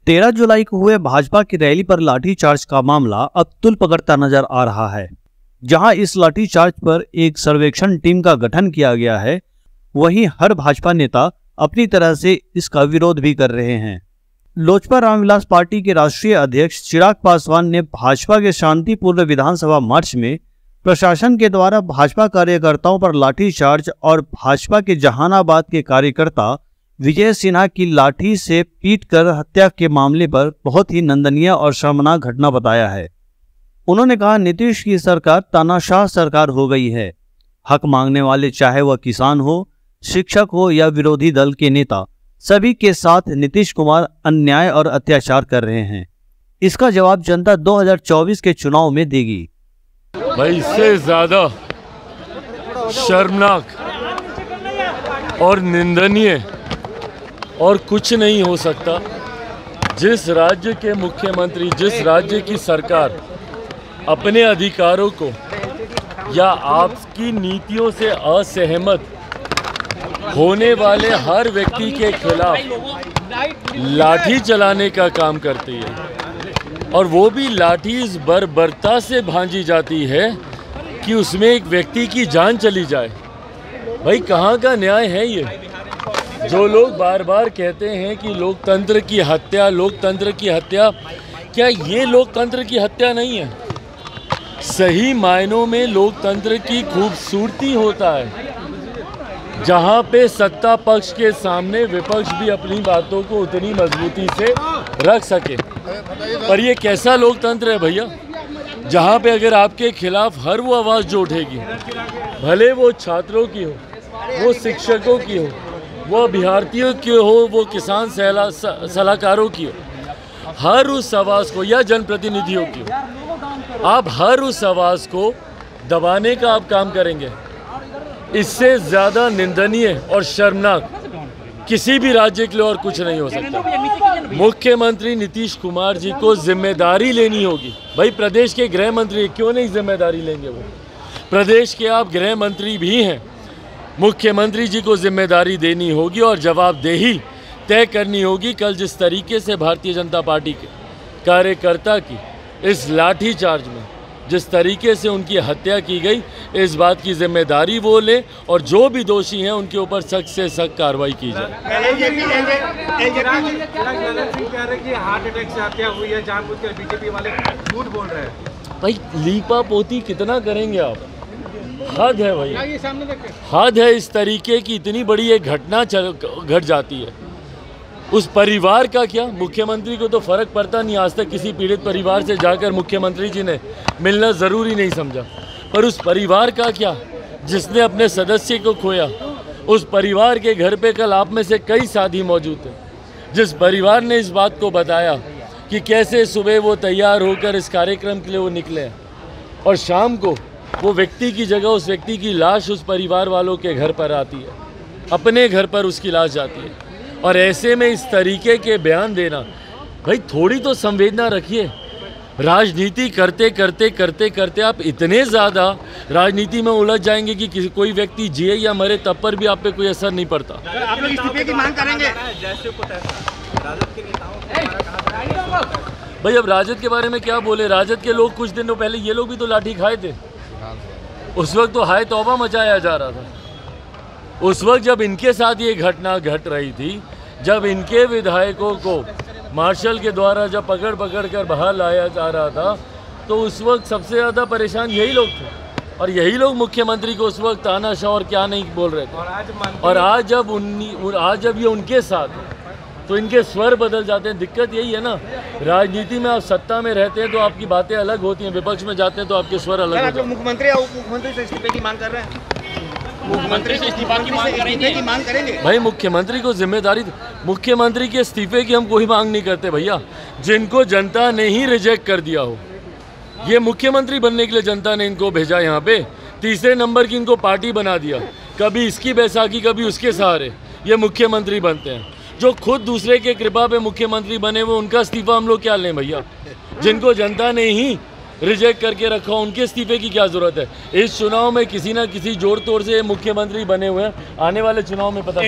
13 जुलाई को हुए भाजपा की रैली पर लाठीचार्ज का मामला अब तुल पकड़ता नजर आ रहा है। जहां इस लाठीचार्ज पर एक सर्वेक्षण टीम का गठन किया गया है, वहीं हर भाजपा नेता अपनी तरह से इसका विरोध भी कर रहे हैं। लोजपा रामविलास पार्टी के राष्ट्रीय अध्यक्ष चिराग पासवान ने भाजपा के शांतिपूर्ण विधानसभा मार्च में प्रशासन के द्वारा भाजपा कार्यकर्ताओं पर लाठीचार्ज और भाजपा के जहानाबाद के कार्यकर्ता विजय सिन्हा की लाठी से पीटकर हत्या के मामले पर बहुत ही निंदनीय और शर्मनाक घटना बताया है। उन्होंने कहा, नीतीश की सरकार तानाशाह सरकार हो गई है। हक मांगने वाले, चाहे वह किसान हो, शिक्षक हो या विरोधी दल के नेता, सभी के साथ नीतीश कुमार अन्याय और अत्याचार कर रहे हैं। इसका जवाब जनता 2024 के चुनाव में देगी। भाई, इससे ज्यादा शर्मनाक और निंदनीय और कुछ नहीं हो सकता। जिस राज्य के मुख्यमंत्री, जिस राज्य की सरकार अपने अधिकारों को या आपकी नीतियों से असहमत होने वाले हर व्यक्ति के खिलाफ लाठी चलाने का काम करती है, और वो भी लाठी इस बर्बरता से भांजी जाती है कि उसमें एक व्यक्ति की जान चली जाए। भाई, कहाँ का न्याय है ये? जो लोग बार बार कहते हैं कि लोकतंत्र की हत्या, लोकतंत्र की हत्या, क्या ये लोकतंत्र की हत्या नहीं है? सही मायनों में लोकतंत्र की खूबसूरती होता है जहां पे सत्ता पक्ष के सामने विपक्ष भी अपनी बातों को उतनी मजबूती से रख सके। पर ये कैसा लोकतंत्र है भैया, जहां पे अगर आपके खिलाफ हर वो आवाज़ जो उठेगी, भले वो छात्रों की हो, वो शिक्षकों की हो, वो अभ्यर्थियों की हो, वो किसान सलाहकारों की हो, हर उस आवाज़ को, या जनप्रतिनिधियों की हो, आप हर उस आवाज़ को दबाने का आप काम करेंगे। इससे ज़्यादा निंदनीय और शर्मनाक किसी भी राज्य के लिए और कुछ नहीं हो सकता। मुख्यमंत्री नीतीश कुमार जी को जिम्मेदारी लेनी होगी। भाई, प्रदेश के गृह मंत्री क्यों नहीं जिम्मेदारी लेंगे? वो प्रदेश के आप गृह मंत्री भी हैं। मुख्यमंत्री जी को जिम्मेदारी देनी होगी और जवाबदेही तय करनी होगी। कल जिस तरीके से भारतीय जनता पार्टी के कार्यकर्ता की इस लाठीचार्ज में जिस तरीके से उनकी हत्या की गई, इस बात की जिम्मेदारी वो ले और जो भी दोषी हैं उनके ऊपर सख्त से सख्त कार्रवाई की जाए। हार्ट अटैक से हत्या हुई है, जानबूझकर बीजेपी वाले झूठ बोल रहे हैं। भाई, लीपा पोती कितना करेंगे आप? हद है भाई, हद है। इस तरीके की इतनी बड़ी एक घटना घट जाती है, उस परिवार का क्या? मुख्यमंत्री को तो फर्क पड़ता नहीं। आज तक किसी पीड़ित परिवार से जाकर मुख्यमंत्री जी ने मिलना ज़रूरी नहीं समझा। पर उस परिवार का क्या जिसने अपने सदस्य को खोया? उस परिवार के घर पे कल आप में से कई साथी मौजूद थे, जिस परिवार ने इस बात को बताया कि कैसे सुबह वो तैयार होकर इस कार्यक्रम के लिए वो निकले और शाम को वो व्यक्ति की जगह उस व्यक्ति की लाश उस परिवार वालों के घर पर आती है, अपने घर पर उसकी लाश जाती है। और ऐसे में इस तरीके के बयान देना, भाई थोड़ी तो संवेदना रखिए। राजनीति करते करते करते करते आप इतने ज़्यादा राजनीति में उलझ जाएंगे कि कोई व्यक्ति जिए या मरे तब पर भी आप पे कोई असर नहीं पड़ता। आप लोग इस्तीफे की मांग करेंगे? भाई, अब राजद के बारे में क्या बोले? राजद के लोग कुछ दिनों पहले ये लोग भी तो लाठी खाए थे। उस वक्त तो हाय तौबा मचाया जा रहा था। उस वक्त जब इनके साथ ये घटना घट रही थी, जब इनके विधायकों को मार्शल के द्वारा जब पकड़ कर बाहर लाया जा रहा था, तो उस वक्त सबसे ज़्यादा परेशान यही लोग थे। और यही लोग मुख्यमंत्री को उस वक्त तानाशाह और क्या नहीं बोल रहे थे। और आज जब ये उनके साथ है, तो इनके स्वर बदल जाते हैं। दिक्कत यही है ना, राजनीति में आप सत्ता में रहते हैं तो आपकी बातें अलग होती हैं, विपक्ष में जाते हैं तो आपके स्वर अलग होते हैं। मुख्यमंत्री और उप मुख्यमंत्री से इस्तीफे की मांग कर रहे हैं। मुख्यमंत्री से इस्तीफा की मांग करेंगे? भाई, मुख्यमंत्री को जिम्मेदारी, मुख्यमंत्री के इस्तीफे की हम कोई मांग नहीं करते भैया। जिनको जनता ने ही रिजेक्ट कर दिया हो, ये मुख्यमंत्री बनने के लिए जनता ने इनको भेजा यहाँ पे, तीसरे नंबर की इनको पार्टी बना दिया, कभी इसकी बैसाखी कभी उसके सहारे ये मुख्यमंत्री बनते हैं। जो खुद दूसरे के कृपा पे मुख्यमंत्री बने वो उनका इस्तीफा हम लोग क्या लें भैया? जिनको जनता ने ही रिजेक्ट करके रखा, उनके इस्तीफे की क्या जरूरत है? इस चुनाव में किसी ना किसी जोड़ तोड़ से मुख्यमंत्री बने हुए हैं, आने वाले चुनाव में पता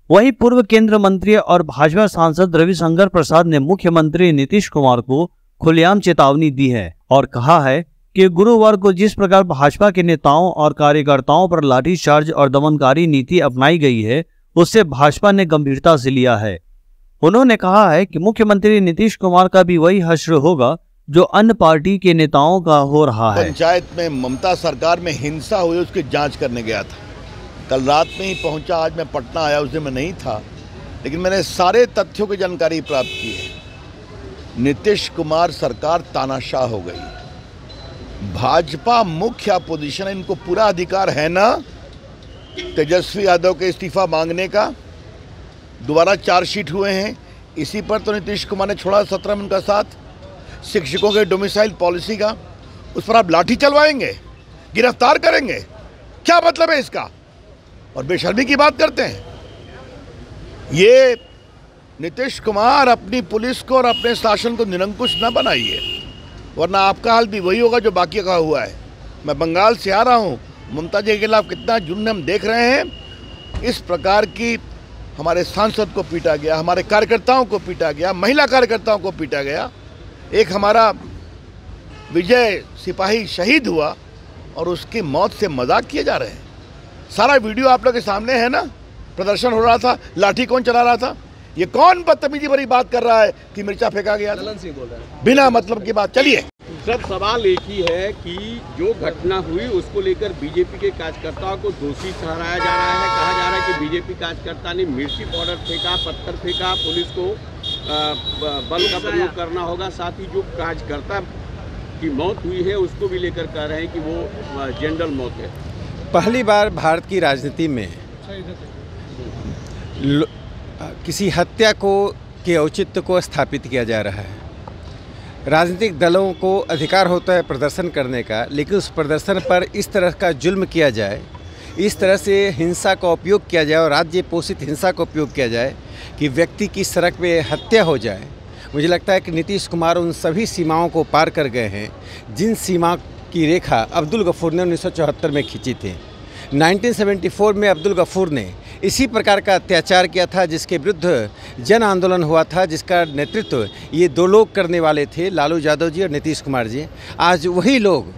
वहीं पूर्व केंद्रीय मंत्री और भाजपा सांसद रविशंकर प्रसाद ने मुख्यमंत्री नीतीश कुमार को खुलेआम चेतावनी दी है और कहा है कि गुरुवार को जिस प्रकार भाजपा के नेताओं और कार्यकर्ताओं पर लाठीचार्ज और दमनकारी नीति अपनाई गई है, उससे भाजपा ने गंभीरता से लिया है। उन्होंने कहा है कि मुख्यमंत्री नीतीश कुमार का भी वही हश्र होगा जो अन्य पार्टी के नेताओं का हो रहा है। पंचायत में ममता सरकार में हिंसा हुई, उसकी जांच करने गया था। कल रात में ही पहुंचा, आज मैं पटना आया, उस दिन मैं नहीं था, लेकिन मैंने सारे तथ्यों की जानकारी प्राप्त की है। नीतीश कुमार सरकार तानाशाह हो गई। भाजपा मुख्य अपोजिशन है, इनको पूरा अधिकार है ना तेजस्वी यादव के इस्तीफा मांगने का। दोबारा चार्जशीट हुए हैं, इसी पर तो नीतीश कुमार ने छोड़ा 17 में उनका साथ। शिक्षकों के डोमिसाइल पॉलिसी का, उस पर आप लाठी चलवाएंगे, गिरफ्तार करेंगे, क्या मतलब है इसका? और बेशर्मी की बात करते हैं। ये नीतीश कुमार अपनी पुलिस को और अपने शासन को निरंकुश न बनाइए, वरना आपका हाल भी वही होगा जो बाकी का हुआ है। मैं बंगाल से आ रहा हूँ, ममता जी के खिलाफ कितना जुर्म हम देख रहे हैं। इस प्रकार की हमारे सांसद को पीटा गया, हमारे कार्यकर्ताओं को पीटा गया, महिला कार्यकर्ताओं को पीटा गया। एक हमारा विजय सिपाही शहीद हुआ और उसकी मौत से मजाक किए जा रहे हैं। सारा वीडियो आप लोग के सामने है ना, प्रदर्शन हो रहा था, लाठी कौन चला रहा था, ये कौन बदतमीजी भरी बात कर रहा है कि मिर्चा फेंका गया था? बोल रहा है बिना मतलब की बात। चलिए सर, सवाल एक ही है कि जो घटना हुई उसको लेकर बीजेपी के कार्यकर्ताओं को दोषी ठहराया जा रहा है। कहा जा रहा है कि बीजेपी कार्यकर्ता ने मिर्ची पाउडर फेंका, पत्थर फेंका, पुलिस को बल का प्रयोग करना होगा। साथ ही जो कार्यकर्ता की मौत हुई है उसको भी लेकर कह रहे हैं कि वो जनरल मौत है। पहली बार भारत की राजनीति में किसी हत्या के औचित्य को स्थापित किया जा रहा है। राजनीतिक दलों को अधिकार होता है प्रदर्शन करने का, लेकिन उस प्रदर्शन पर इस तरह का जुल्म किया जाए, इस तरह से हिंसा का उपयोग किया जाए और राज्य पोषित हिंसा का उपयोग किया जाए कि व्यक्ति की सड़क पे हत्या हो जाए। मुझे लगता है कि नीतीश कुमार उन सभी सीमाओं को पार कर गए हैं जिन सीमा की रेखा अब्दुल गफूर ने 1974 में खींची थी। 1974 में अब्दुल गफूर ने इसी प्रकार का अत्याचार किया था, जिसके विरुद्ध जन आंदोलन हुआ था, जिसका नेतृत्व ये दो लोग करने वाले थे, लालू यादव जी और नीतीश कुमार जी। आज वही लोग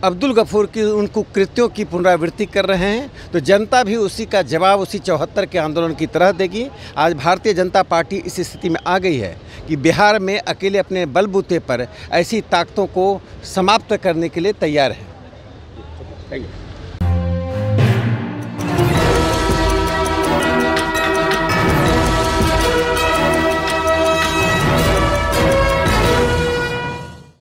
अब्दुल गफूर की उन कुकृत्यों की पुनरावृत्ति कर रहे हैं, तो जनता भी उसी का जवाब उसी 74 के आंदोलन की तरह देगी। आज भारतीय जनता पार्टी इस स्थिति में आ गई है कि बिहार में अकेले अपने बलबूते पर ऐसी ताकतों को समाप्त करने के लिए तैयार है। Thank you.